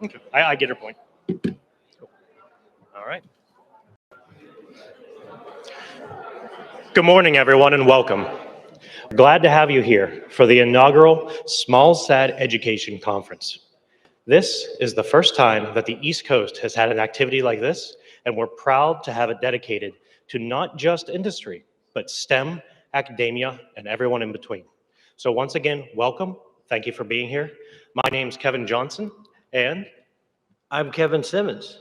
Okay, I get your point. All right. Good morning, everyone, and welcome. Glad to have you here for the inaugural SmallSat Education Conference. This is the first time that the East Coast has had an activity like this, and we're proud to have it dedicated to not just industry, but STEM, academia, and everyone in between. So once again, welcome. Thank you for being here. My name's Kevin Johnson, and I'm Kevin Simmons.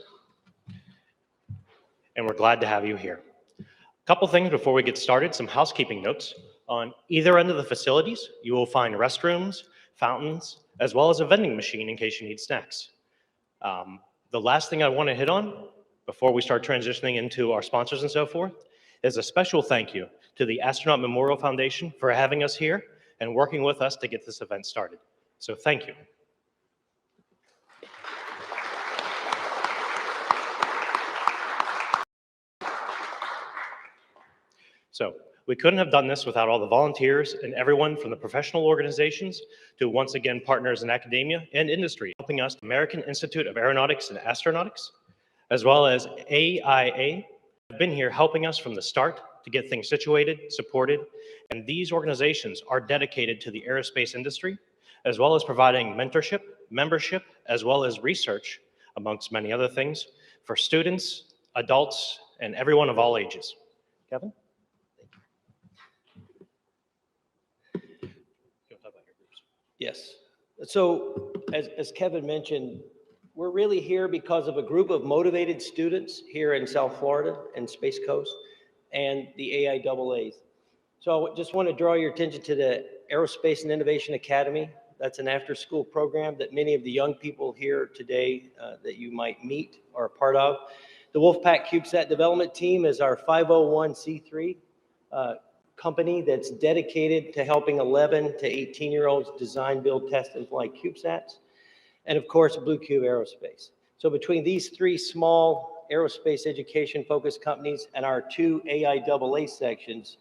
And we're glad to have you here. A couple things before we get started, some housekeeping notes. On either end of the facilities, you will find restrooms, fountains, as well as a vending machine in case you need snacks. The last thing I want to hit on before we start transitioning into our sponsors and so forth is a special thank you to the Astronaut Memorial Foundation for having us here and working with us to get this event started. So thank you. So we couldn't have done this without all the volunteers and everyone from the professional organizations to once again partners in academia and industry, helping us, American Institute of Aeronautics and Astronautics, as well as AIA, have been here helping us from the start to get things situated, supported, and these organizations are dedicated to the aerospace industry, as well as providing mentorship, membership, as well as research, amongst many other things, for students, adults, and everyone of all ages. Kevin? Yes. So as Kevin mentioned, we're really here because of a group of motivated students here in South Florida and Space Coast and the AIAAs. So I just want to draw your attention to the Aerospace and Innovation Academy. That's an after-school program that many of the young people here today that you might meet are a part of. The Wolfpack CubeSat development team is our 501c3 company that's dedicated to helping 11 to 18-year-olds design, build, test, and fly CubeSats. And of course, Blue Cube Aerospace. So between these three small aerospace education-focused companies and our two AIAA sections,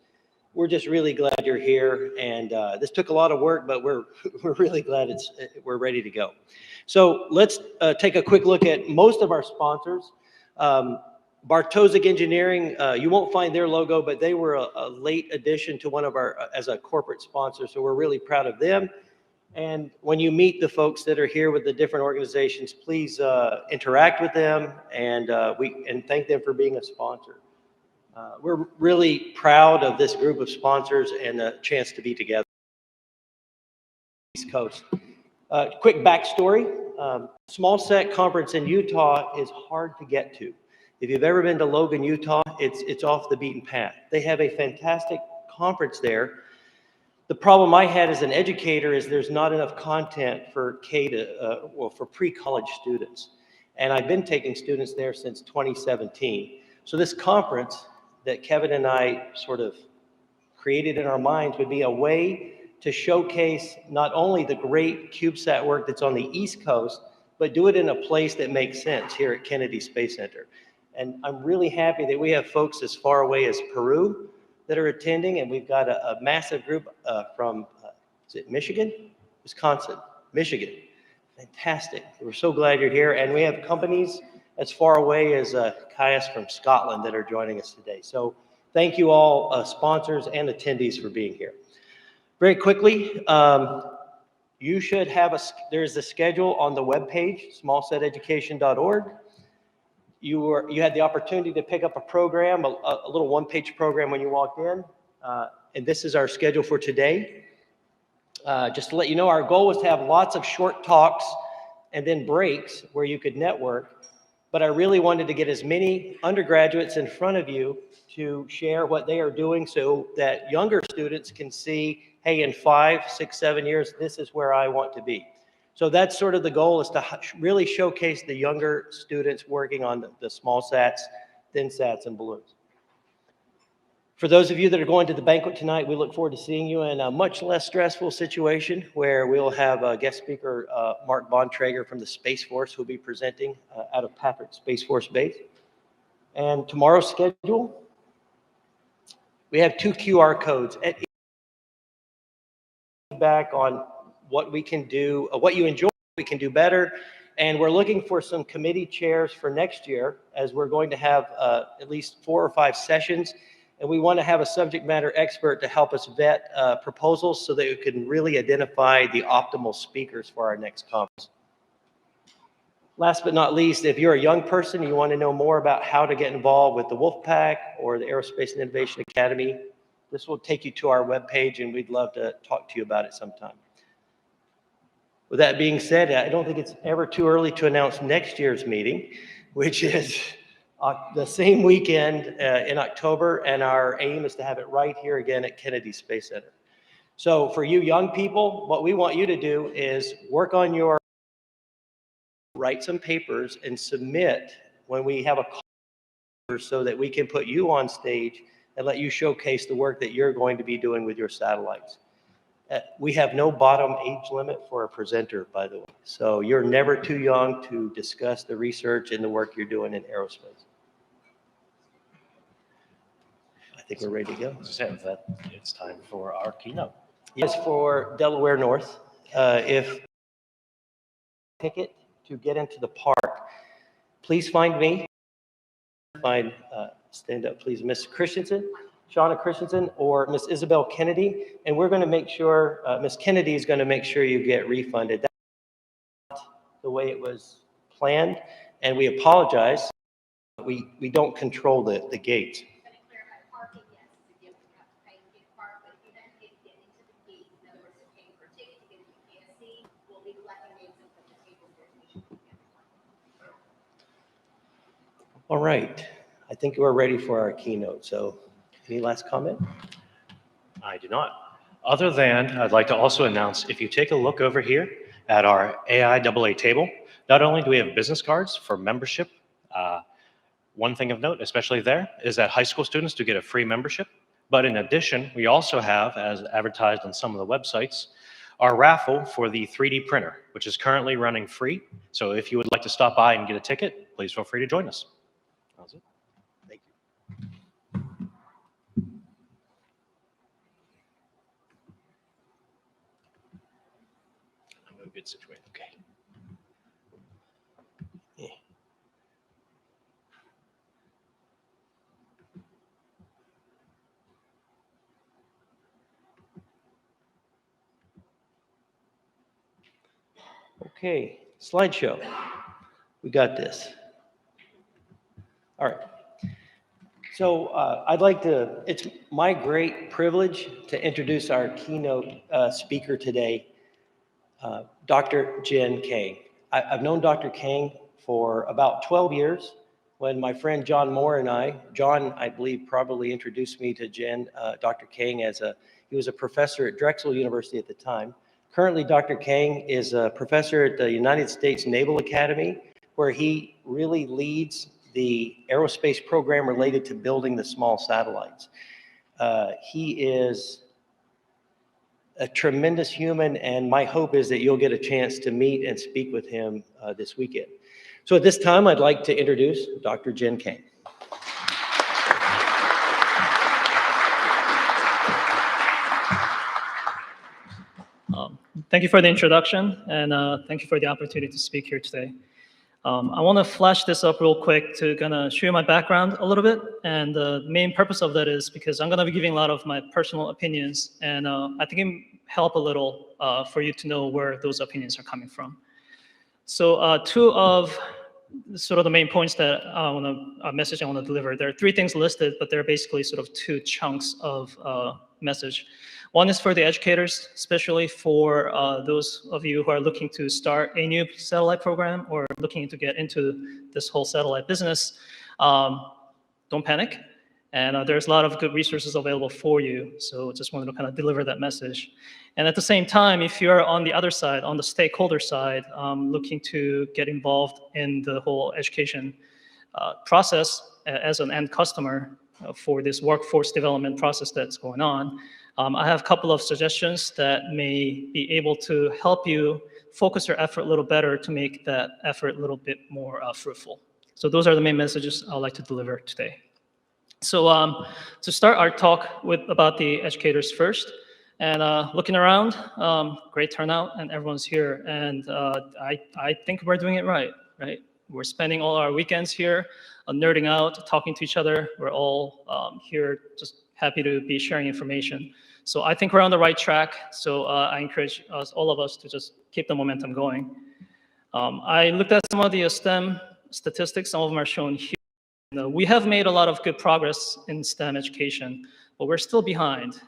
we're just really glad you're here. And this took a lot of work, but we're really glad we're ready to go. So let's take a quick look at most of our sponsors. Bartosik Engineering, you won't find their logo, but they were a late addition to one of our, as a corporate sponsor, so we're really proud of them. And when you meet the folks that are here with the different organizations, please interact with them and thank them for being a sponsor. We're really proud of this group of sponsors and the chance to be together. East Coast. Quick backstory, SmallSat conference in Utah is hard to get to. If you've ever been to Logan, Utah, it's off the beaten path. They have a fantastic conference there. The problem I had as an educator is there's not enough content for for pre-college students. And I've been taking students there since 2017. So this conference that Kevin and I sort of created in our minds would be a way to showcase not only the great CubeSat work that's on the East Coast, but do it in a place that makes sense here at Kennedy Space Center. And I'm really happy that we have folks as far away as Peru that are attending, and we've got a massive group from, is it Michigan? Wisconsin, Michigan. Fantastic. We're so glad you're here. And we have companies as far away as Caius from Scotland that are joining us today. So thank you all, sponsors and attendees, for being here. Very quickly, you should have there's a schedule on the webpage, smallsateducation.org. You had the opportunity to pick up a program, a little one-page program when you walked in, and this is our schedule for today. Just to let you know, our goal was to have lots of short talks and then breaks where you could network, but I really wanted to get as many undergraduates in front of you to share what they are doing so that younger students can see, hey, in 5, 6, 7 years, this is where I want to be. So that's sort of the goal, is to really showcase the younger students working on the small sats, thin sats, and balloons. For those of you that are going to the banquet tonight, we look forward to seeing you in a much less stressful situation where we'll have a guest speaker, Mark Bontrager from the Space Force, who'll be presenting out of Patrick Space Force Base. And tomorrow's schedule, we have 2 QR codes. Feedback on what we can do, what you enjoy, what we can do better, And we're looking for some committee chairs for next year, as we're going to have at least 4 or 5 sessions. And we want to have a subject matter expert to help us vet proposals so that we can really identify the optimal speakers for our next conference. Last but not least, if you're a young person, you want to know more about how to get involved with the Wolfpack or the Aerospace and Innovation Academy, this will take you to our webpage, and we'd love to talk to you about it sometime. With that being said, I don't think it's ever too early to announce next year's meeting, which is the same weekend in October, and our aim is to have it right here again at Kennedy Space Center. So for you young people, what we want you to do is work on your, write some papers and submit when we have a call so that we can put you on stage and let you showcase the work that you're going to be doing with your satellites. We have no bottom age limit for a presenter, by the way. So you're never too young to discuss the research and the work you're doing in aerospace. I think we're ready to go. That it's time for our keynote. Yes, for Delaware North, if ticket to get into the park, please find me. Stand up, please, Miss Christensen, Shauna Christensen, or Miss Isabel Kennedy, and we're going to make sure, Miss Kennedy is going to make sure you get refunded. That's not the way it was planned, and we apologize. We don't control the gates. All right, I think we're ready for our keynote. So any last comment? I do not. Other than I'd like to also announce, if you take a look over here at our AIAA table, not only do we have business cards for membership, one thing of note, especially there, is that high school students do get a free membership. But in addition, we also have, as advertised on some of the websites, our raffle for the 3D printer, which is currently running free. So if you would like to stop by and get a ticket, please feel free to join us. That's it. Thank you. I'm in a good situation. Okay. Yeah. Okay, slideshow. We got this. All right. So I'd like to, it's my great privilege to introduce our keynote speaker today, Dr. Jen Kang. I've known Dr. Kang for about 12 years. When my friend John Moore and John, I believe, probably introduced me to Jen, Dr. Kang, he was a professor at Drexel University at the time. Currently, Dr. Kang is a professor at the United States Naval Academy, where he really leads the aerospace program related to building the small satellites. He is a tremendous human, and my hope is that you'll get a chance to meet and speak with him this weekend. So at this time, I'd like to introduce Dr. Jen Kang. Thank you for the introduction, and thank you for the opportunity to speak here today. I want to flash this up real quick to kind of show you my background a little bit, and the main purpose of that is because I'm going to be giving a lot of my personal opinions, and I think it can help a little for you to know where those opinions are coming from. So two of sort of the main points that message I want to deliver. There are 3 things listed, but they're basically sort of 2 chunks of message. One is for the educators, especially for those of you who are looking to start a new satellite program or looking to get into this whole satellite business. Don't panic. And there's a lot of good resources available for you. So just wanted to kind of deliver that message. And at the same time, if you're on the other side, on the stakeholder side, looking to get involved in the whole education process as an end customer for this workforce development process that's going on, I have a couple of suggestions that may be able to help you focus your effort a little better to make that effort a little bit more fruitful. So those are the main messages I'd like to deliver today. So to start our talk about the educators first, And looking around, great turnout, and everyone's here. And I think we're doing it right? We're spending all our weekends here, nerding out, talking to each other. We're all here just happy to be sharing information. So I think we're on the right track. So I encourage all of us to just keep the momentum going. I looked at some of the STEM statistics. Some of them are shown here. We have made a lot of good progress in STEM education, but we're still behind.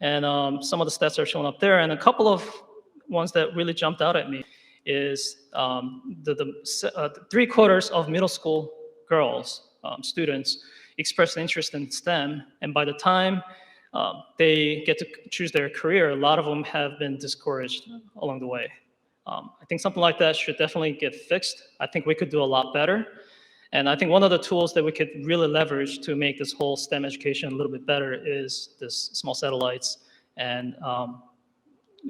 And some of the stats are shown up there. And a couple of ones that really jumped out at me is the 3/4 of middle school girls, students, express an interest in STEM. And by the time they get to choose their career, a lot of them have been discouraged along the way. I think something like that should definitely get fixed. I think we could do a lot better. And I think one of the tools that we could really leverage to make this whole STEM education a little bit better is this small satellites and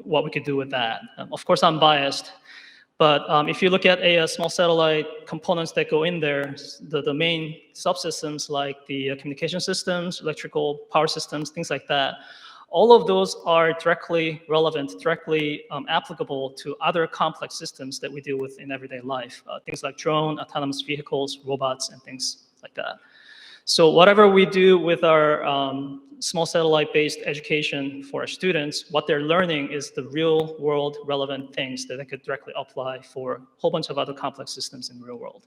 what we could do with that. Of course, I'm biased, but if you look at a small satellite components that go in there, the main subsystems like the communication systems, electrical power systems, things like that, all of those are directly relevant, directly applicable to other complex systems that we deal with in everyday life. Things like drone, autonomous vehicles, robots, and things like that. So whatever we do with our small satellite-based education for our students, what they're learning is the real world relevant things that they could directly apply for a whole bunch of other complex systems in the real world.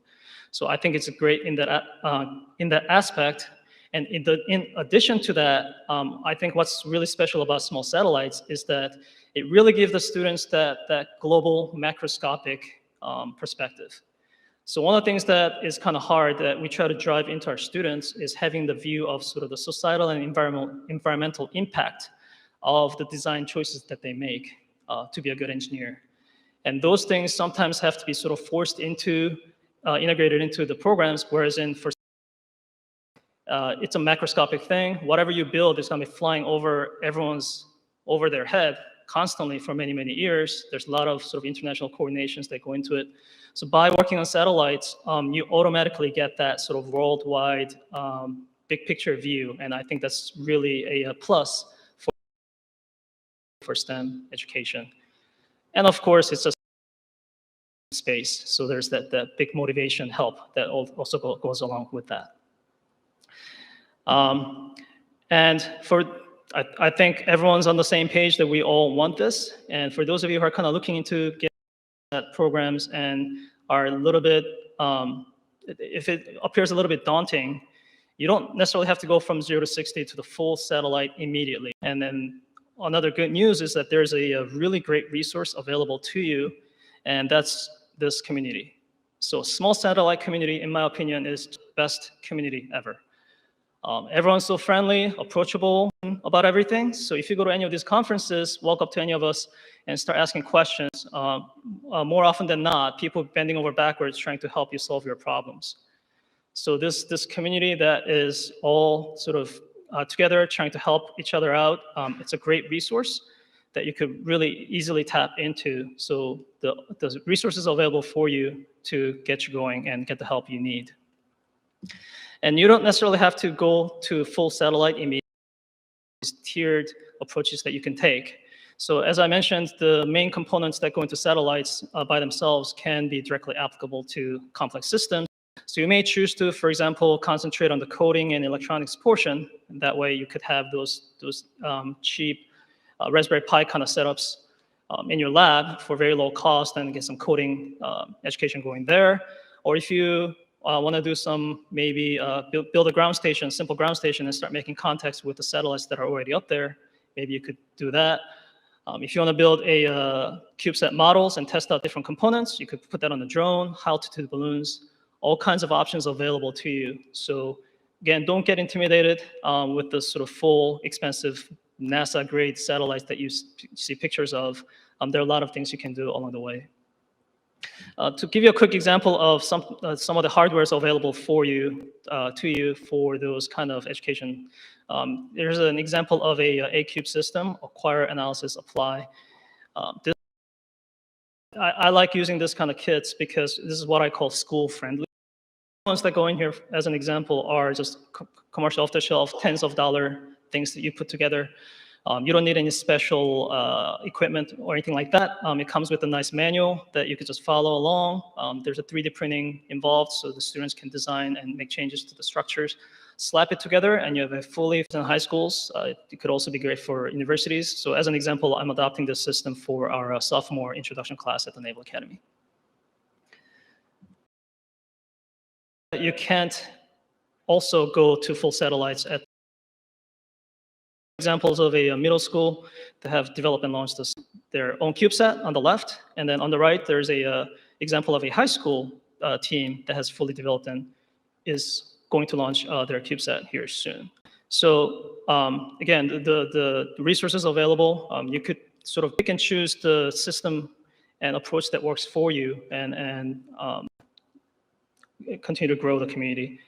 So I think it's great in that aspect. And in addition to that, I think what's really special about small satellites is that it really gives the students that global macroscopic perspective. So one of the things that is kind of hard that we try to drive into our students is having the view of sort of the societal and environmental impact of the design choices that they make to be a good engineer. And those things sometimes have to be sort of forced into, integrated into the programs, whereas it's a macroscopic thing. Whatever you build is going to be flying over over their head constantly for many, many years. There's a lot of sort of international coordinations that go into it. So by working on satellites, you automatically get that sort of worldwide big picture view. And I think that's really a plus for STEM education. And of course, it's just space. So there's that big motivation help that also goes along with that. And I think everyone's on the same page that we all want this. And for those of you who are kind of looking into getting at programs and are a little bit, if it appears a little bit daunting, you don't necessarily have to go from 0 to 60 to the full satellite immediately. And then another good news is that there's a really great resource available to you, and that's this community. So small satellite community, in my opinion, is the best community ever. Everyone's so friendly, approachable about everything. So if you go to any of these conferences, walk up to any of us and start asking questions, more often than not, people bending over backwards trying to help you solve your problems. So this community that is all sort of together trying to help each other out, it's a great resource that you could really easily tap into. So the resources available for you to get you going and get the help you need. And you don't necessarily have to go to full satellite immediately. There's tiered approaches that you can take. So as I mentioned, the main components that go into satellites by themselves can be directly applicable to complex systems. So you may choose to, for example, concentrate on the coding and electronics portion. And that way you could have those cheap Raspberry Pi kind of setups in your lab for very low cost and get some coding education going there. Or if you want to do some, maybe build a ground station, simple ground station, and start making contacts with the satellites that are already up there, maybe you could do that. If you want to build a CubeSat models and test out different components, you could put that on the drone, altitude balloons, all kinds of options available to you. So again, don't get intimidated with the sort of full, expensive NASA-grade satellites that you see pictures of. There are a lot of things you can do along the way. To give you a quick example of some of the hardware is available for you, to you for those kind of education. There's an example of a cube system, acquire, analysis, apply. I like using this kind of kits because this is what I call school-friendly. The ones that go in here, as an example, are just commercial off-the-shelf, tens of dollar things that you put together. You don't need any special equipment or anything like that. It comes with a nice manual that you could just follow along. There's a 3D printing involved, so the students can design and make changes to the structures, slap it together, and you have a fully in high schools. It could also be great for universities. So as an example, I'm adopting this system for our sophomore introduction class at the Naval Academy. You can't also go to full satellites at examples of a middle school that have developed and launched their own CubeSat on the left, and then on the right there's a example of a high school team that has fully developed and is going to launch their CubeSat here soon. So again, the resources available, you could sort of pick and choose the system and approach that works for you, and continue to grow the community.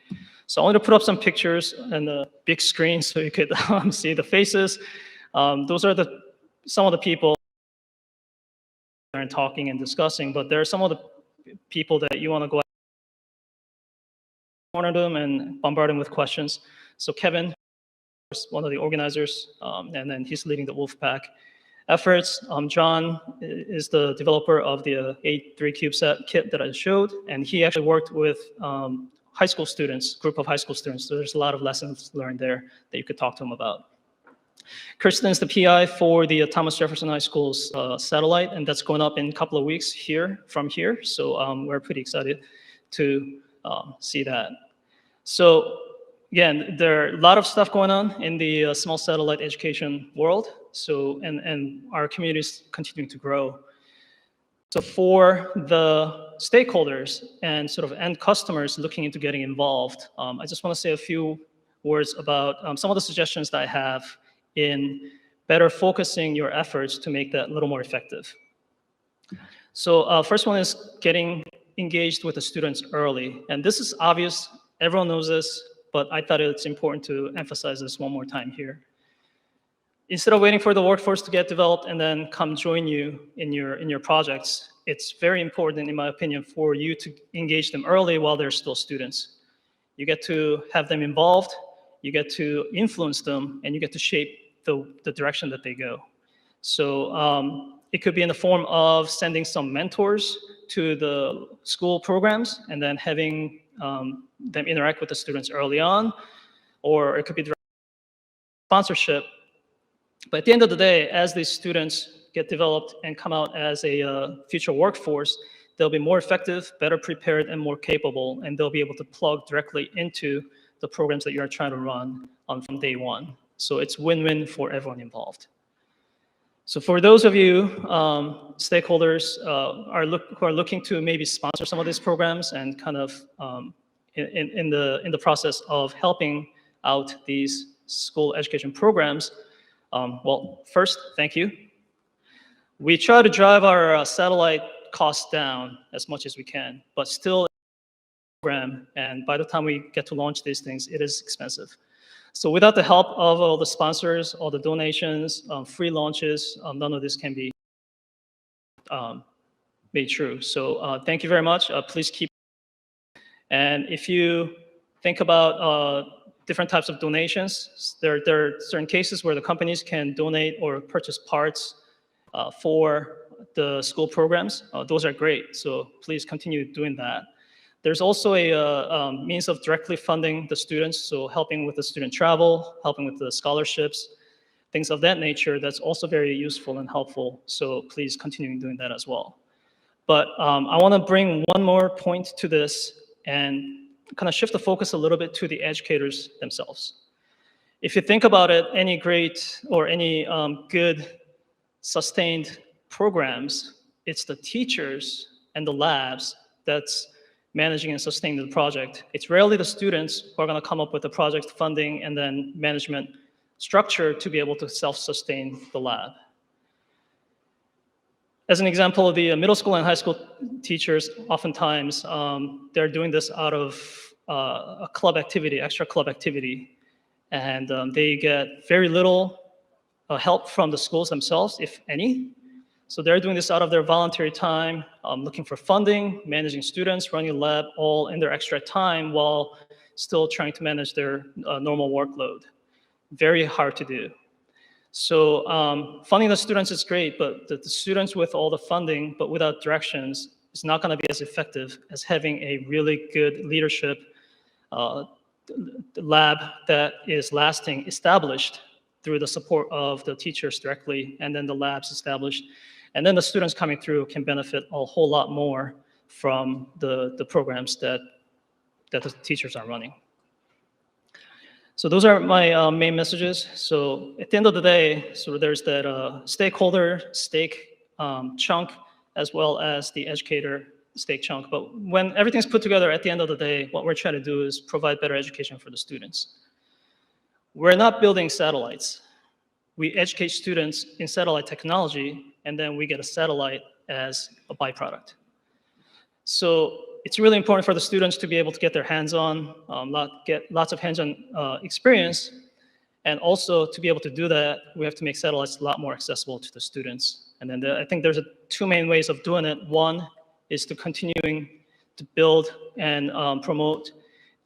So I want to put up some pictures on the big screen so you could see the faces. Those are some of the people and talking and discussing, but there are some of the people that you want to go corner them and bombard them with questions. So Kevin is one of the organizers, and then he's leading the Wolfpack efforts. John is the developer of the A3 CubeSat kit that I showed, and he actually worked with high school students, group of high school students. So there's a lot of lessons learned there that you could talk to them about. Kirsten is the PI for the Thomas Jefferson High School's satellite, and that's going up in a couple of weeks from here. So we're pretty excited to see that. So again, there are a lot of stuff going on in the small satellite education world. So, and our community is continuing to grow. So for the stakeholders and sort of end customers looking into getting involved, I just want to say a few words about some of the suggestions that I have in better focusing your efforts to make that a little more effective. So first one is getting engaged with the students early. And this is obvious, everyone knows this, but I thought it's important to emphasize this one more time here. Instead of waiting for the workforce to get developed and then come join you in your projects, it's very important, in my opinion, for you to engage them early while they're still students. You get to have them involved, you get to influence them, and you get to shape the direction that they go. So it could be in the form of sending some mentors to the school programs and then having them interact with the students early on, or it could be direct sponsorship. But at the end of the day, as these students get developed and come out as a future workforce, they'll be more effective, better prepared, and more capable, and they'll be able to plug directly into the programs that you're trying to run from day one. So it's win-win for everyone involved. So for those of you stakeholders who are looking to maybe sponsor some of these programs and kind of in the process of helping out these school education programs, well, first, thank you. We try to drive our satellite costs down as much as we can, but still, and by the time we get to launch these things, it is expensive. So without the help of all the sponsors, all the donations, free launches, none of this can be made true. So thank you very much. Please keep. And if you think about different types of donations, there are certain cases where the companies can donate or purchase parts for the school programs. Those are great. So please continue doing that. There's also a means of directly funding the students, so helping with the student travel, helping with the scholarships, things of that nature. That's also very useful and helpful. So please continue doing that as well. But I want to bring one more point to this and kind of shift the focus a little bit to the educators themselves. If you think about it, any great or any good sustained programs, it's the teachers and the labs that's managing and sustaining the project. It's rarely the students who are going to come up with the project funding and then management structure to be able to self-sustain the lab. As an example, the middle school and high school teachers, oftentimes, they're doing this out of a club activity, extra club activity, and they get very little help from the schools themselves, if any. So they're doing this out of their voluntary time, looking for funding, managing students, running a lab, all in their extra time while still trying to manage their normal workload. Very hard to do. So funding the students is great, but the students with all the funding, but without directions, is not going to be as effective as having a really good leadership lab that is lasting, established through the support of the teachers directly, and then the labs established. And then the students coming through can benefit a whole lot more from the programs that the teachers are running. So those are my main messages. So at the end of the day, so there's that stakeholder stake chunk, as well as the educator stake chunk. But when everything's put together at the end of the day, what we're trying to do is provide better education for the students. We're not building satellites. We educate students in satellite technology, and then we get a satellite as a byproduct. So it's really important for the students to be able to get their hands on, get lots of hands-on experience, and also to be able to do that, we have to make satellites a lot more accessible to the students. And then I think there's two main ways of doing it. One is to continuing to build and promote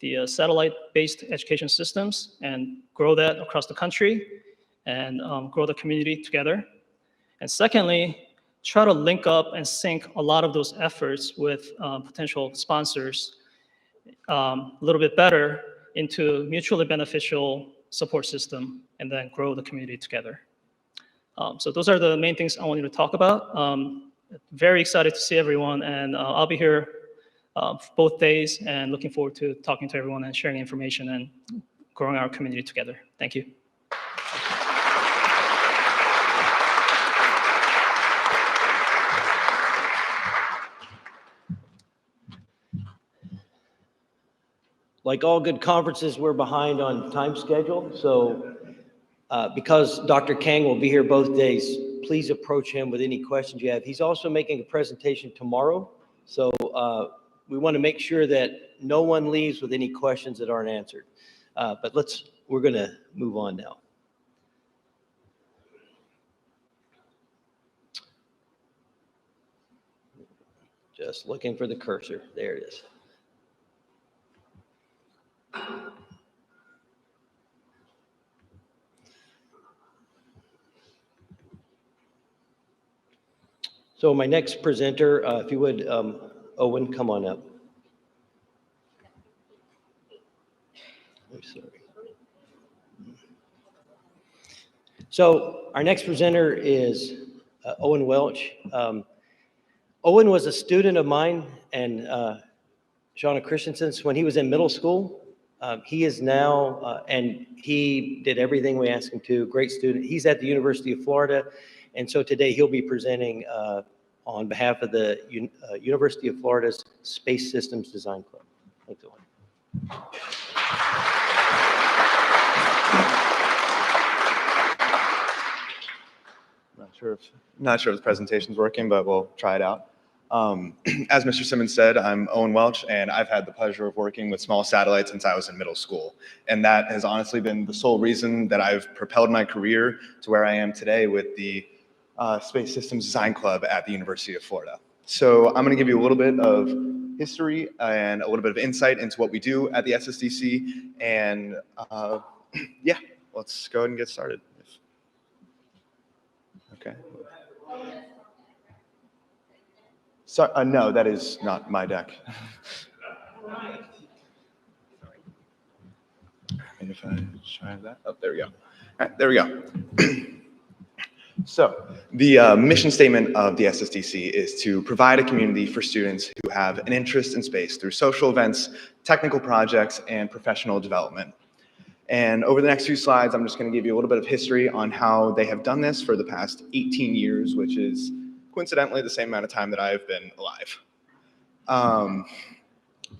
the satellite-based education systems and grow that across the country and grow the community together. And secondly, try to link up and sync a lot of those efforts with potential sponsors a little bit better into mutually beneficial support system and then grow the community together. So those are the main things I wanted to talk about. Very excited to see everyone, and I'll be here both days and looking forward to talking to everyone and sharing information and growing our community together. Thank you. Like all good conferences, we're behind on time schedule. So because Dr. Kang will be here both days, please approach him with any questions you have. He's also making a presentation tomorrow. So we want to make sure that no one leaves with any questions that aren't answered. But we're going to move on now. Just looking for the cursor. There it is. So my next presenter, if you would, Owen, come on up. I'm sorry. So our next presenter is Owen Welch. Owen was a student of mine and Shauna Christensen's when he was in middle school. He is now, and he did everything we asked him to, great student. He's at the University of Florida, and so today he'll be presenting on behalf of the University of Florida's Space Systems Design Club. Thanks, Owen. Not sure if the presentation's working, but we'll try it out. As Mr. Simmons said, I'm Owen Welch, and I've had the pleasure of working with small satellites since I was in middle school. And that has honestly been the sole reason that I've propelled my career to where I am today with the Space Systems Design Club at the University of Florida. So I'm going to give you a little bit of history and a little bit of insight into what we do at the SSDC. And yeah, let's go ahead and get started. Okay. So, no, that is not my deck. If I try that, oh, there we go. All right, there we go. So, the mission statement of the SSDC is to provide a community for students who have an interest in space through social events, technical projects, and professional development. And over the next few slides, I'm just going to give you a little bit of history on how they have done this for the past 18 years, which is coincidentally the same amount of time that I've been alive.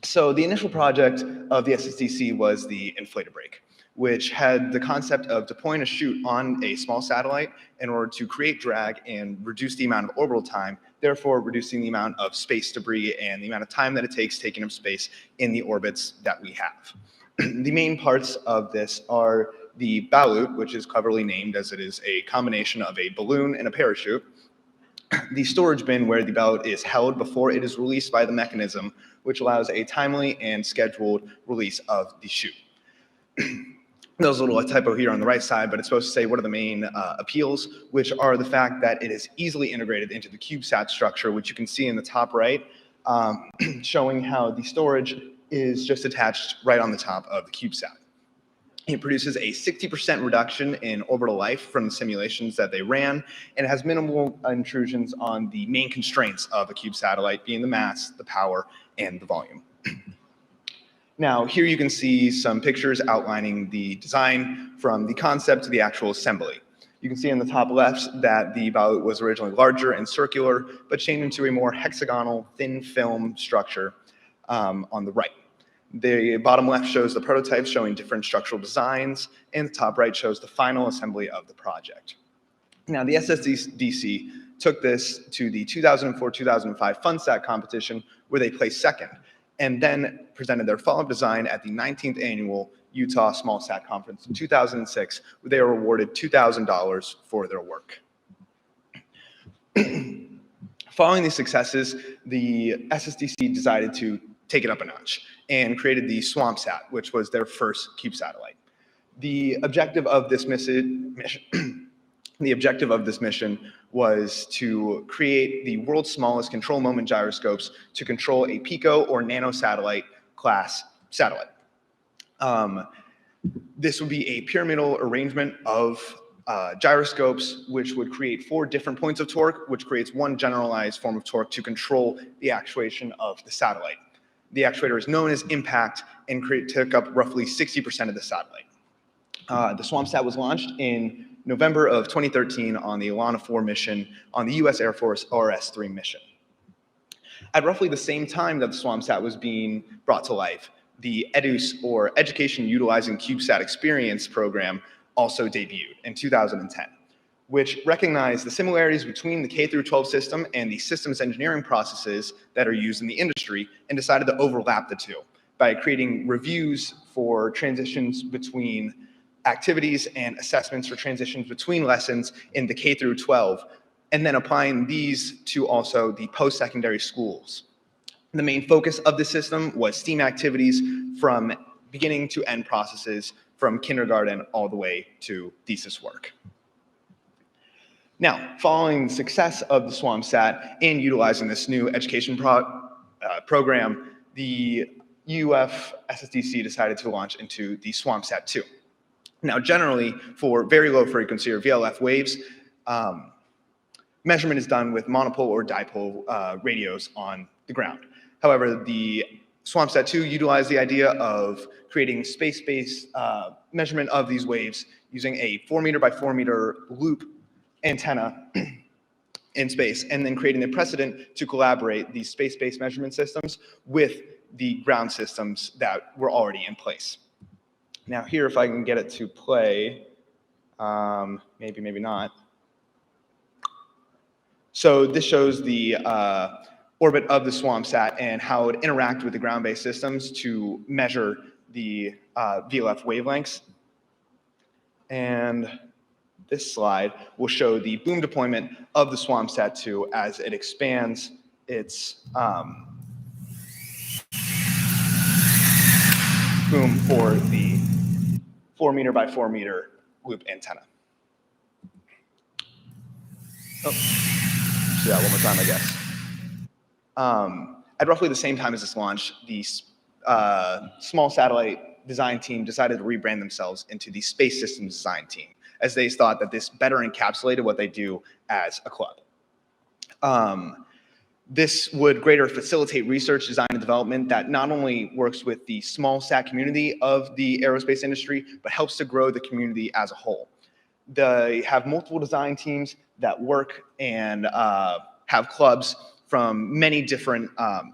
So the initial project of the SSDC was the inflator brake, which had the concept of deploying a chute on a small satellite in order to create drag and reduce the amount of orbital time, therefore reducing the amount of space debris and the amount of time that it takes taking up space in the orbits that we have. The main parts of this are the ballute, which is cleverly named as it is a combination of a balloon and a parachute, the storage bin where the ballute is held before it is released by the mechanism, which allows a timely and scheduled release of the chute. There's a little typo here on the right side, but it's supposed to say what are the main appeals, which are the fact that it is easily integrated into the CubeSat structure, which you can see in the top right, showing how the storage is just attached right on the top of the CubeSat. It produces a 60% reduction in orbital life from the simulations that they ran, and it has minimal intrusions on the main constraints of a CubeSat satellite, being the mass, the power, and the volume. Now, here you can see some pictures outlining the design from the concept to the actual assembly. You can see in the top left that the volute was originally larger and circular, but changed into a more hexagonal, thin film structure on the right. The bottom left shows the prototypes showing different structural designs, and the top right shows the final assembly of the project. Now, the SSDC took this to the 2004-2005 FunSat competition, where they placed second, and then presented their follow-up design at the 19th annual Utah SmallSat conference in 2006, where they were awarded $2,000 for their work. Following these successes, the SSDC decided to take it up a notch and created the SwampSat, which was their first CubeSat satellite. The objective of this mission was to create the world's smallest control moment gyroscopes to control a pico or nanosatellite class satellite. This would be a pyramidal arrangement of gyroscopes, which would create 4 different points of torque, which creates one generalized form of torque to control the actuation of the satellite. The actuator is known as impact and took up roughly 60% of the satellite. The SwampSat was launched in November of 2013 on the Alana 4 mission on the US Air Force RS-3 mission. At roughly the same time that the SwampSat was being brought to life, the EDUS, or Education Utilizing CubeSat Experience program, also debuted in 2010, which recognized the similarities between the K-12 system and the systems engineering processes that are used in the industry, and decided to overlap the two by creating reviews for transitions between activities and assessments for transitions between lessons in the K-12, and then applying these to also the post-secondary schools. The main focus of the system was STEAM activities from beginning to end processes, from kindergarten all the way to thesis work. Now, following the success of the SwampSat and utilizing this new education program, the UF SSDC decided to launch into the SwampSat 2. Now, generally, for very low frequency or VLF waves, measurement is done with monopole or dipole radios on the ground. However, the SwampSat 2 utilized the idea of creating space-based measurement of these waves using a 4 meter by 4 meter loop antenna in space, and then creating a precedent to collaborate these space-based measurement systems with the ground systems that were already in place. Now here, if I can get it to play, maybe not. So this shows the orbit of the SwampSat and how it interacted with the ground-based systems to measure the VLF wavelengths. And this slide will show the boom deployment of the SwampSat 2 as it expands its boom for the 4 meter by 4 meter loop antenna. Oh, let's do that one more time, I guess. At roughly the same time as this launch, the small satellite design team decided to rebrand themselves into the Space Systems Design Team, as they thought that this better encapsulated what they do as a club. This would greater facilitate research, design, and development that not only works with the small sat community of the aerospace industry, but helps to grow the community as a whole. They have multiple design teams that work and have clubs from many different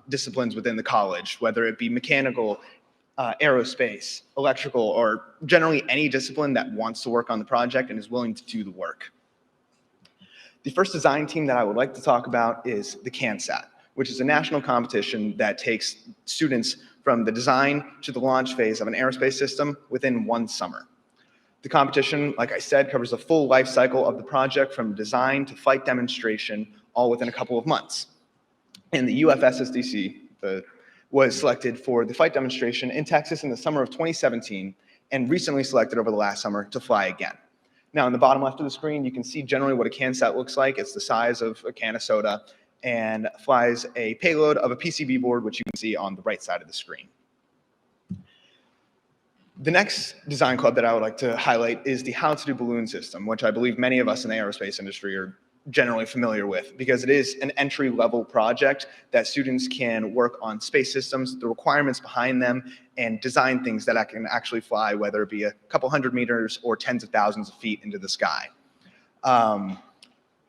disciplines within the college, whether it be mechanical, aerospace, electrical, or generally any discipline that wants to work on the project and is willing to do the work. The first design team that I would like to talk about is the CanSat, which is a national competition that takes students from the design to the launch phase of an aerospace system within 1 summer. The competition, like I said, covers the full life cycle of the project from design to flight demonstration, all within a couple of months. And the UFSSDC was selected for the flight demonstration in Texas in the summer of 2017, and recently selected over the last summer to fly again. Now, in the bottom left of the screen, you can see generally what a CanSat looks like. It's the size of a can of soda and flies a payload of a PCB board, which you can see on the right side of the screen. The next design club that I would like to highlight is the How to Do Balloon system, which I believe many of us in the aerospace industry are generally familiar with, because it is an entry-level project that students can work on space systems, the requirements behind them, and design things that can actually fly, whether it be a couple hundred meters or tens of thousands of feet into the sky.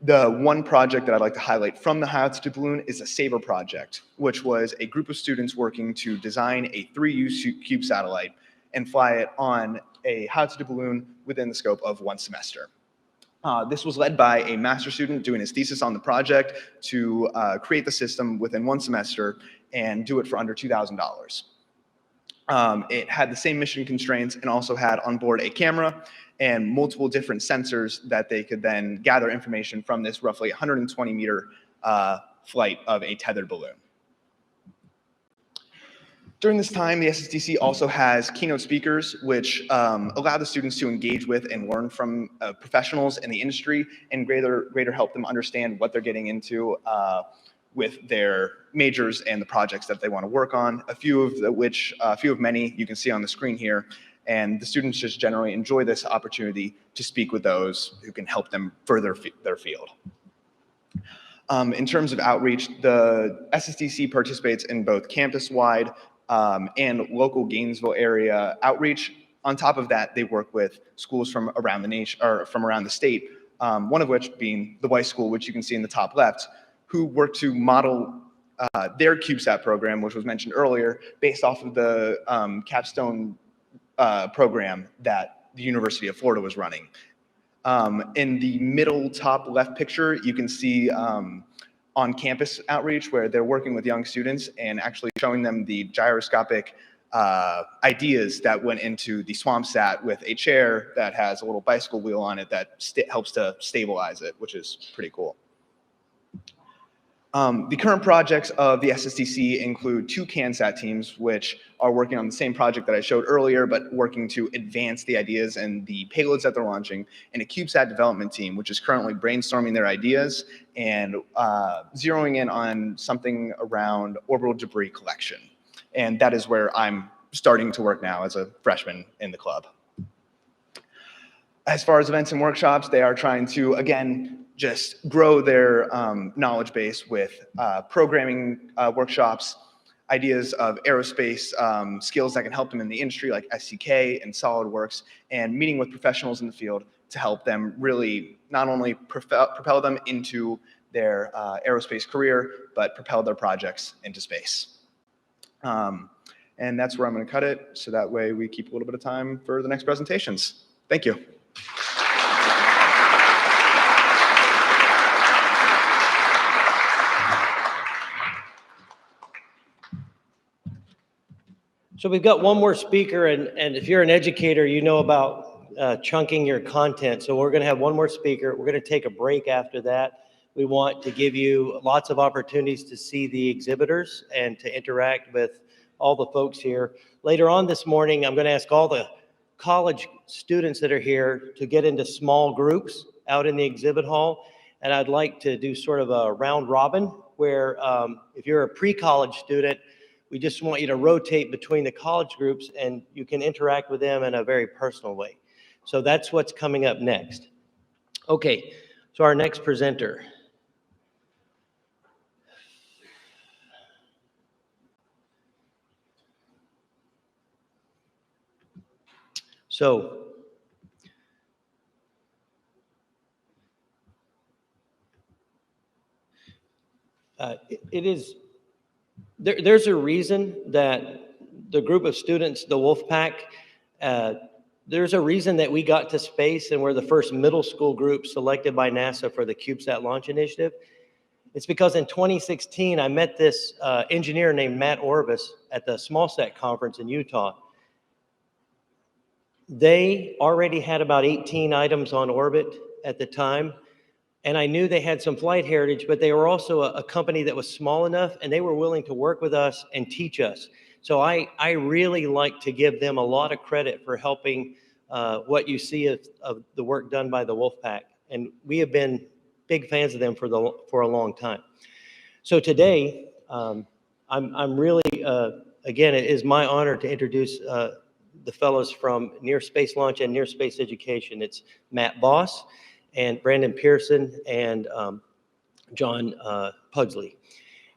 The one project that I'd like to highlight from the How to Do Balloon is a SABRE project, which was a group of students working to design a 3U cube satellite and fly it on a How to Do Balloon within the scope of one semester. This was led by a master's student doing his thesis on the project to create the system within one semester and do it for under $2,000. It had the same mission constraints and also had on board a camera and multiple different sensors that they could then gather information from this roughly 120-meter flight of a tethered balloon. During this time, the SSDC also has Keynote Speakers, which allow the students to engage with and learn from professionals in the industry and greater help them understand what they're getting into with their majors and the projects that they want to work on. A few of many you can see on the screen here, and the students just generally enjoy this opportunity to speak with those who can help them further their field. In terms of outreach, the SSDC participates in both campus-wide and local Gainesville area outreach. On top of that, they work with schools from around the nation or from around the state, one of which being the Weiss School, which you can see in the top left, who work to model their CubeSat program, which was mentioned earlier, based off of the capstone program that the University of Florida was running. In the middle top left picture, you can see on-campus outreach where they're working with young students and actually showing them the gyroscopic ideas that went into the SmallSat with a chair that has a little bicycle wheel on it that helps to stabilize it, which is pretty cool. The current projects of the SSDC include 2 CanSat teams, which are working on the same project that I showed earlier, but working to advance the ideas and the payloads that they're launching, and a CubeSat development team, which is currently brainstorming their ideas and zeroing in on something around orbital debris collection. And that is where I'm starting to work now as a freshman in the club. As far as events and workshops, they are trying to, again, just grow their knowledge base with programming workshops, ideas of aerospace skills that can help them in the industry like SCK and SolidWorks, and meeting with professionals in the field to help them really not only propel them into their aerospace career, but propel their projects into space. And that's where I'm going to cut it, so that way we keep a little bit of time for the next presentations. Thank you. So we've got one more speaker, and if you're an educator, you know about chunking your content. So we're going to have one more speaker. We're going to take a break after that. We want to give you lots of opportunities to see the exhibitors and to interact with all the folks here. Later on this morning, I'm going to ask all the college students that are here to get into small groups out in the exhibit hall. And I'd like to do sort of a round robin where if you're a pre-college student, we just want you to rotate between the college groups and you can interact with them in a very personal way. So that's what's coming up next. Okay, so our next presenter. So there's a reason that the group of students, the Wolfpack, there's a reason that we got to space and we're the first middle school group selected by NASA for the CubeSat launch initiative. It's because in 2016, I met this engineer named Matt Orbis at the SmallSat conference in Utah. They already had about 18 items on orbit at the time. And I knew they had some flight heritage, but they were also a company that was small enough and they were willing to work with us and teach us. So I really like to give them a lot of credit for helping what you see of the work done by the Wolfpack. And we have been big fans of them for a long time. So today, I'm really, again, it is my honor to introduce the fellows from NearSpace Launch and NearSpace Education. It's Matt Voss and Brandon Pearson and John Pugsley.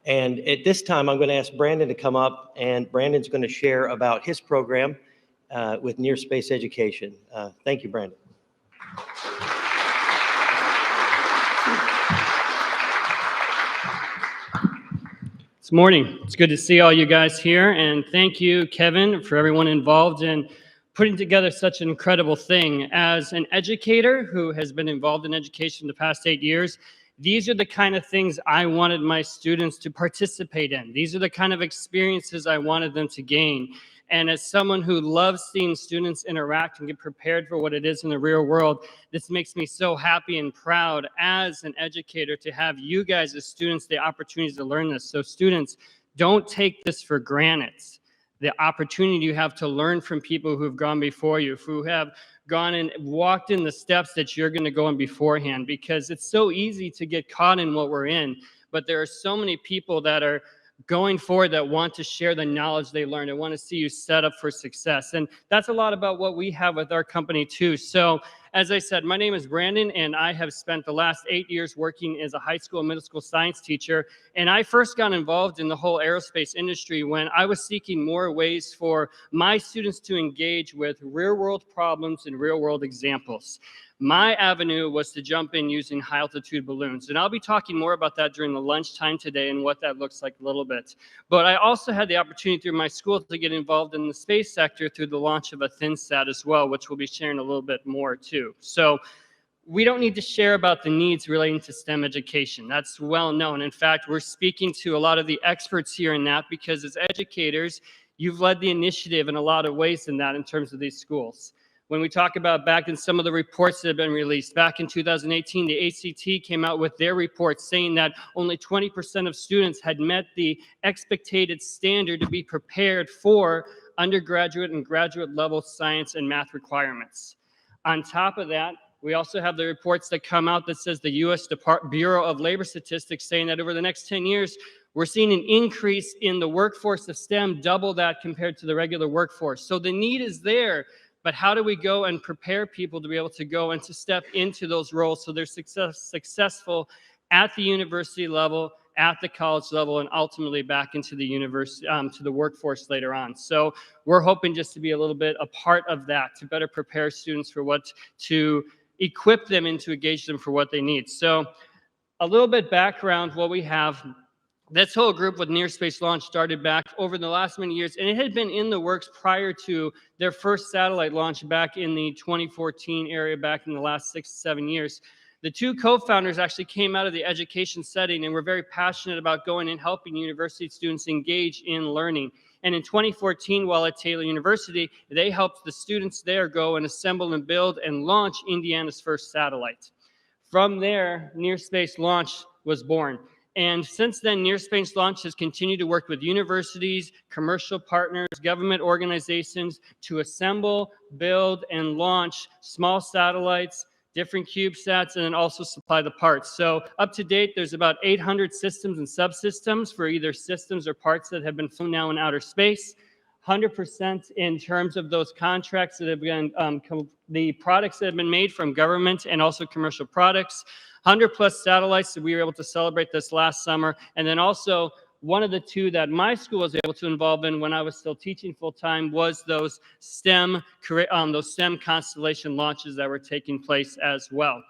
And at this time, I'm going to ask Brandon to come up, and Brandon's going to share about his program with NearSpace Education. Thank you, Brandon. It's morning. It's good to see all you guys here, and thank you, Kevin, for everyone involved in putting together such an incredible thing. As an educator who has been involved in education the past 8 years, these are the kind of things I wanted my students to participate in. These are the kind of experiences I wanted them to gain. And as someone who loves seeing students interact and get prepared for what it is in the real world, this makes me so happy and proud as an educator to have you guys as students the opportunities to learn this. So students, don't take this for granted. The opportunity you have to learn from people who have gone before you, who have gone and walked in the steps that you're going to go in beforehand, because it's so easy to get caught in what we're in. But there are so many people that are going forward that want to share the knowledge they learned and want to see you set up for success. And that's a lot about what we have with our company too. So as I said, my name is Brandon, and I have spent the last 8 years working as a high school and middle school science teacher. And I first got involved in the whole aerospace industry when I was seeking more ways for my students to engage with real world problems and real world examples. My avenue was to jump in using high altitude balloons. And I'll be talking more about that during the lunchtime today and what that looks like a little bit. But I also had the opportunity through my school to get involved in the space sector through the launch of a ThinSat as well, which we'll be sharing a little bit more too. So we don't need to share about the needs relating to STEM education. That's well known. In fact, we're speaking to a lot of the experts here in that, because as educators, you've led the initiative in a lot of ways in that in terms of these schools. When we talk about back in some of the reports that have been released, back in 2018, the ACT came out with their report saying that only 20% of students had met the expected standard to be prepared for undergraduate and graduate level science and math requirements. On top of that, we also have the reports that come out that says the U.S. Bureau of Labor Statistics saying that over the next 10 years, we're seeing an increase in the workforce of STEM, double that compared to the regular workforce. So the need is there. But how do we go and prepare people to be able to go and to step into those roles so they're successful at the university level, at the college level, and ultimately back into the university, to the workforce later on. So we're hoping just to be a little bit a part of that, to better prepare students for to equip them and to engage them for what they need. So a little bit background, what we have. This whole group with NearSpace Launch started back over the last many years, and it had been in the works prior to their first satellite launch back in the 2014 area, back in the last 6 to 7 years. The two co-founders actually came out of the education setting and were very passionate about going and helping university students engage in learning. And in 2014, while at Taylor University, they helped the students there go and assemble and build and launch Indiana's first satellite. From there, NearSpace Launch was born. And since then, NearSpace Launch has continued to work with universities, commercial partners, government organizations to assemble, build, and launch small satellites, different CubeSats, and then also supply the parts. So up to date, there's about 800 systems and subsystems for either systems or parts that have been flown now in outer space. 100% in terms of those contracts that have been, the products that have been made from government and also commercial products. 100 plus satellites that we were able to celebrate this last summer. And then also one of the two that my school was able to involve in when I was still teaching full time was those STEM constellation launches that were taking place as well.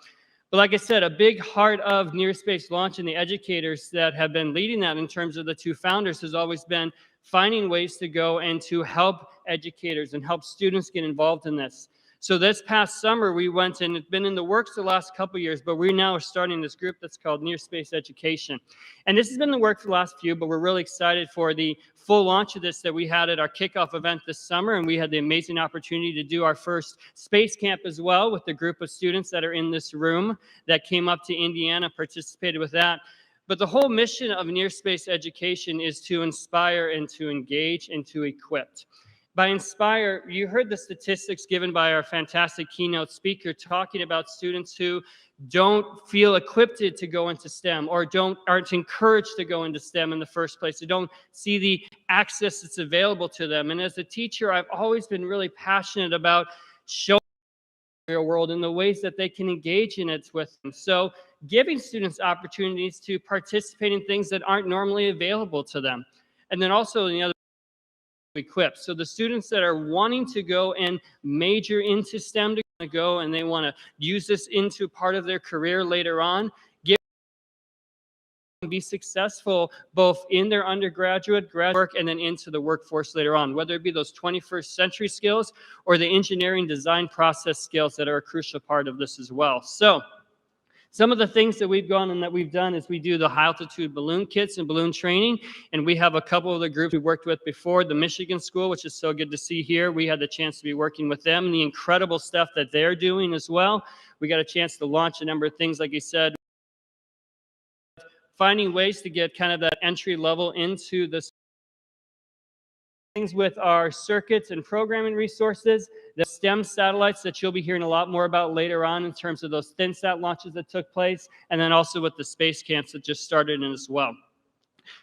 But like I said, a big heart of NearSpace Launch and the educators that have been leading that in terms of the two founders has always been finding ways to go and to help educators and help students get involved in this. So this past summer, we went, and it's been in the works the last couple of years, but we now are starting this group that's called NearSpace Education. And this has been in the works for the last few, but we're really excited for the full launch of this that we had at our kickoff event this summer. And we had the amazing opportunity to do our first space camp as well with the group of students that are in this room that came up to Indiana, participated with that. But the whole mission of NearSpace education is to inspire and to engage and to equip. By inspire, you heard the statistics given by our fantastic keynote speaker talking about students who don't feel equipped to go into STEM or aren't encouraged to go into STEM in the first place. They don't see the access that's available to them. And as a teacher, I've always been really passionate about showing the real world and the ways that they can engage in it with them. So giving students opportunities to participate in things that aren't normally available to them. And then also the other equipped. So the students that are wanting to go and major into STEM to go and they want to use this into part of their career later on, give them be successful both in their undergraduate, grad work, and then into the workforce later on, whether it be those 21st century skills or the engineering design process skills that are a crucial part of this as well. So some of the things that we've gone and that we've done is we do the high altitude balloon kits and balloon training. And we have a couple of the groups we worked with before, the Michigan School, which is so good to see here. We had the chance to be working with them and the incredible stuff that they're doing as well. We got a chance to launch a number of things, like you said, finding ways to get kind of that entry level into this things with our circuits and programming resources, the STEM satellites that you'll be hearing a lot more about later on in terms of those ThinSat launches that took place, and then also with the space camps that just started in as well.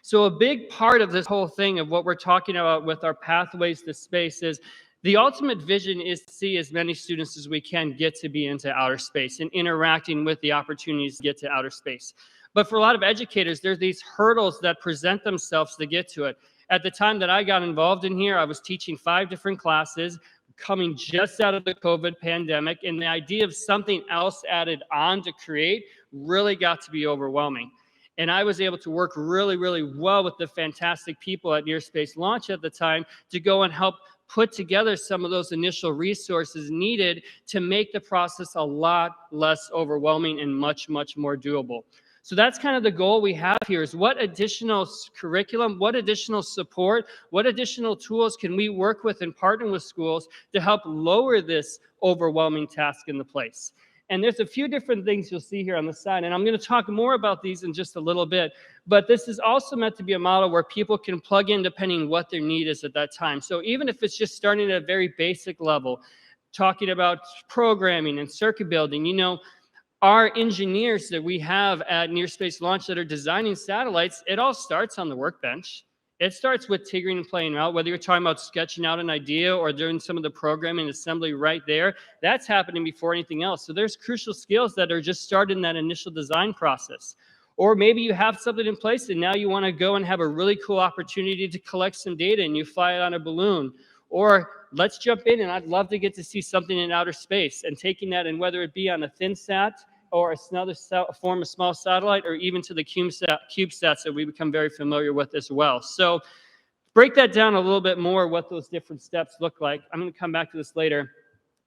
So a big part of this whole thing of what we're talking about with our pathways to space is the ultimate vision is to see as many students as we can get to be into outer space and interacting with the opportunities to get to outer space. But for a lot of educators, there's these hurdles that present themselves to get to it. At the time that I got involved in here, I was teaching 5 different classes, coming just out of the COVID pandemic, and the idea of something else added on to create really got to be overwhelming. And I was able to work really, really well with the fantastic people at NearSpace Launch at the time to go and help put together some of those initial resources needed to make the process a lot less overwhelming and much, much more doable. So that's kind of the goal we have here is what additional curriculum, what additional support, what additional tools can we work with and partner with schools to help lower this overwhelming task in the place. And there's a few different things you'll see here on the side, and I'm going to talk more about these in just a little bit, but this is also meant to be a model where people can plug in depending what their need is at that time. So even if it's just starting at a very basic level, talking about programming and circuit building, you know, our engineers that we have at NearSpace Launch that are designing satellites, it all starts on the workbench. It starts with tinkering and playing out, whether you're talking about sketching out an idea or doing some of the programming and assembly right there. That's happening before anything else. So there's crucial skills that are just started in that initial design process. Or maybe you have something in place and now you want to go and have a really cool opportunity to collect some data and you fly it on a balloon. Or let's jump in, and I'd love to get to see something in outer space, and taking that, and whether it be on a ThinSat or another form of small satellite, or even to the CubeSats that we become very familiar with as well. So break that down a little bit more, what those different steps look like. I'm going to come back to this later.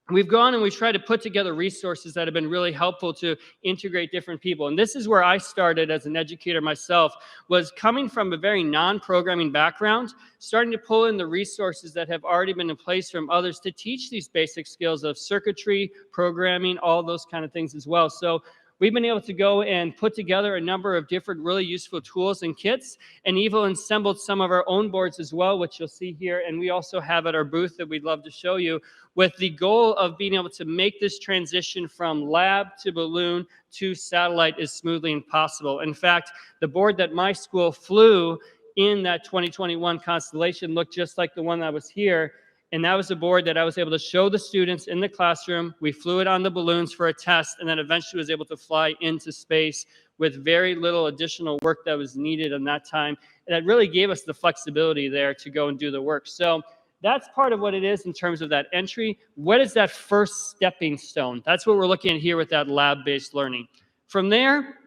We've gone and we've tried to put together resources that have been really helpful to integrate different people. And this is where I started as an educator myself, was coming from a very non-programming background, starting to pull in the resources that have already been in place from others to teach these basic skills of circuitry, programming, all those kind of things as well. So we've been able to go and put together a number of different really useful tools and kits, and even assembled some of our own boards as well, which you'll see here. And we also have at our booth that we'd love to show you, with the goal of being able to make this transition from lab to balloon to satellite as smoothly as possible. In fact, the board that my school flew in that 2021 constellation looked just like the one that was here. And that was a board that I was able to show the students in the classroom. We flew it on the balloons for a test, and then eventually was able to fly into space with very little additional work that was needed in that time. And that really gave us the flexibility there to go and do the work. So that's part of what it is in terms of that entry. What is that first stepping stone? That's what we're looking at here with that lab-based learning. From there,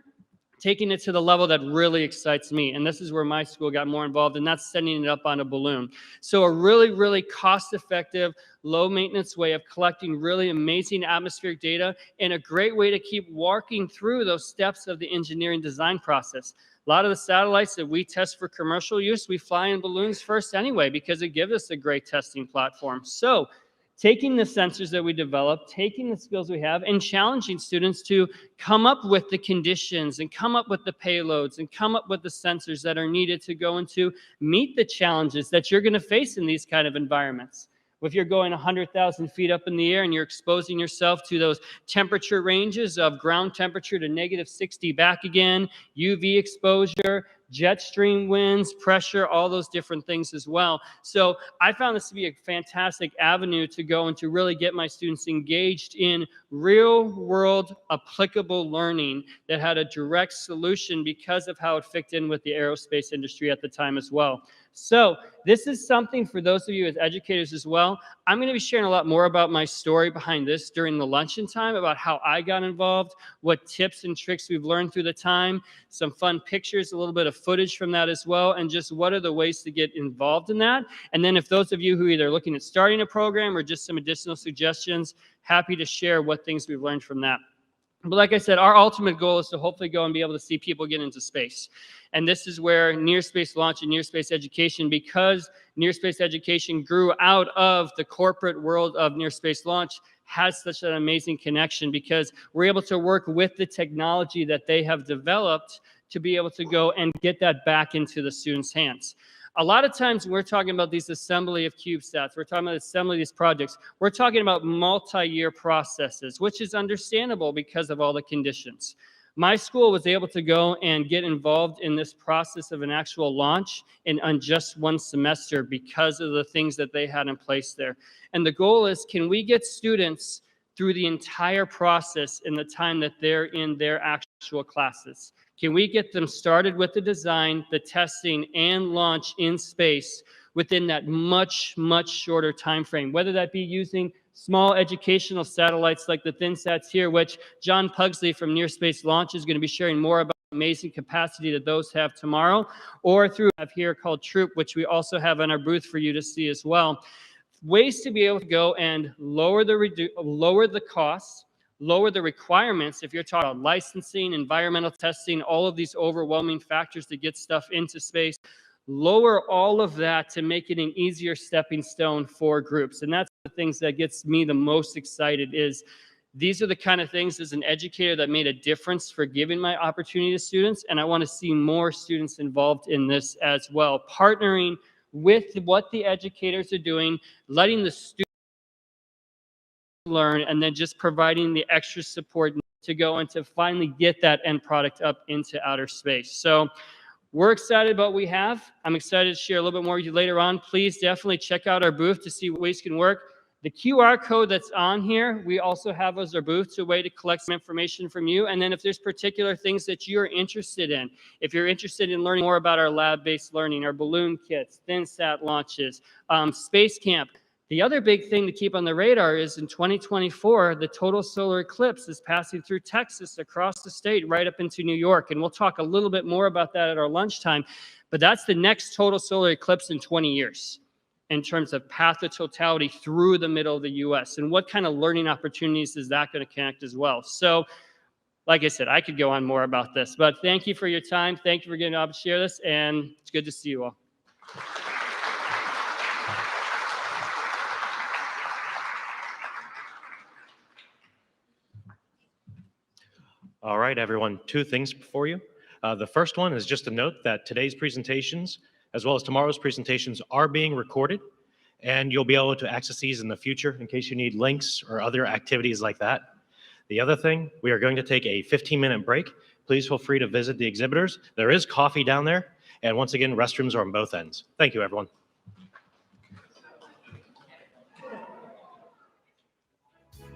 taking it to the level that really excites me. And this is where my school got more involved, and that's sending it up on a balloon. So a really, really cost-effective, low-maintenance way of collecting really amazing atmospheric data, and a great way to keep walking through those steps of the engineering design process. A lot of the satellites that we test for commercial use, we fly in balloons first anyway, because it gives us a great testing platform. So taking the sensors that we developed, taking the skills we have, and challenging students to come up with the conditions and come up with the payloads and come up with the sensors that are needed to go into meet the challenges that you're going to face in these kind of environments. If you're going 100,000 feet up in the air and you're exposing yourself to those temperature ranges of ground temperature to -60 back again, UV exposure, jet stream winds, pressure, all those different things as well. So I found this to be a fantastic avenue to go and to really get my students engaged in real world applicable learning that had a direct solution because of how it fit in with the aerospace industry at the time as well. So this is something for those of you as educators as well. I'm going to be sharing a lot more about my story behind this during the luncheon time, about how I got involved, what tips and tricks we've learned through the time, some fun pictures, a little bit of footage from that as well, and just what are the ways to get involved in that. And then if those of you who either are looking at starting a program or just some additional suggestions, happy to share what things we've learned from that. But like I said, our ultimate goal is to hopefully go and be able to see people get into space. And this is where NearSpace launch and NearSpace education, because NearSpace education grew out of the corporate world of NearSpace launch, has such an amazing connection, because we're able to work with the technology that they have developed to be able to go and get that back into the students' hands. A lot of times when we're talking about these assembly of CubeSats, we're talking about assembly of these projects, we're talking about multi-year processes, which is understandable because of all the conditions. My school was able to go and get involved in this process of an actual launch in just one semester because of the things that they had in place there. And the goal is, can we get students through the entire process in the time that they're in their actual classes? Can we get them started with the design, the testing, and launch in space within that much, much shorter time frame, whether that be using small educational satellites like the ThinSats here, which John Pugsley from NearSpace Launch is going to be sharing more about the amazing capacity that those have tomorrow, or through here called Troop, which we also have on our booth for you to see as well. Ways to be able to go and lower the costs, lower the requirements if you're talking about licensing, environmental testing, all of these overwhelming factors to get stuff into space. Lower all of that to make it an easier stepping stone for groups. And that's the things that gets me the most excited. Is these are the kind of things as an educator that made a difference for giving my opportunity to students. And I want to see more students involved in this as well, partnering with what the educators are doing, letting the students learn, and then just providing the extra support to go and to finally get that end product up into outer space. So we're excited about what we have. I'm excited to share a little bit more with you later on. Please definitely check out our booth to see what ways can work. The QR code that's on here, we also have as our booth to a way to collect some information from you. And then if there's particular things that you're interested in, if you're interested in learning more about our lab-based learning, our balloon kits, ThinSat launches, Space Camp. The other big thing to keep on the radar is in 2024, the total solar eclipse is passing through Texas, across the state, right up into New York. And we'll talk a little bit more about that at our lunchtime. But that's the next total solar eclipse in 20 years in terms of path of totality through the middle of the US. And what kind of learning opportunities is that going to connect as well? So like I said, I could go on more about this. But thank you for your time. Thank you for getting up to share this. And it's good to see you all. All right, everyone, two things for you. The first one is just a note that today's presentations, as well as tomorrow's presentations, are being recorded, and you'll be able to access these in the future in case you need links or other activities like that. The other thing, we are going to take a 15-minute break. Please feel free to visit the exhibitors. There is coffee down there, and once again, restrooms are on both ends. Thank you, everyone.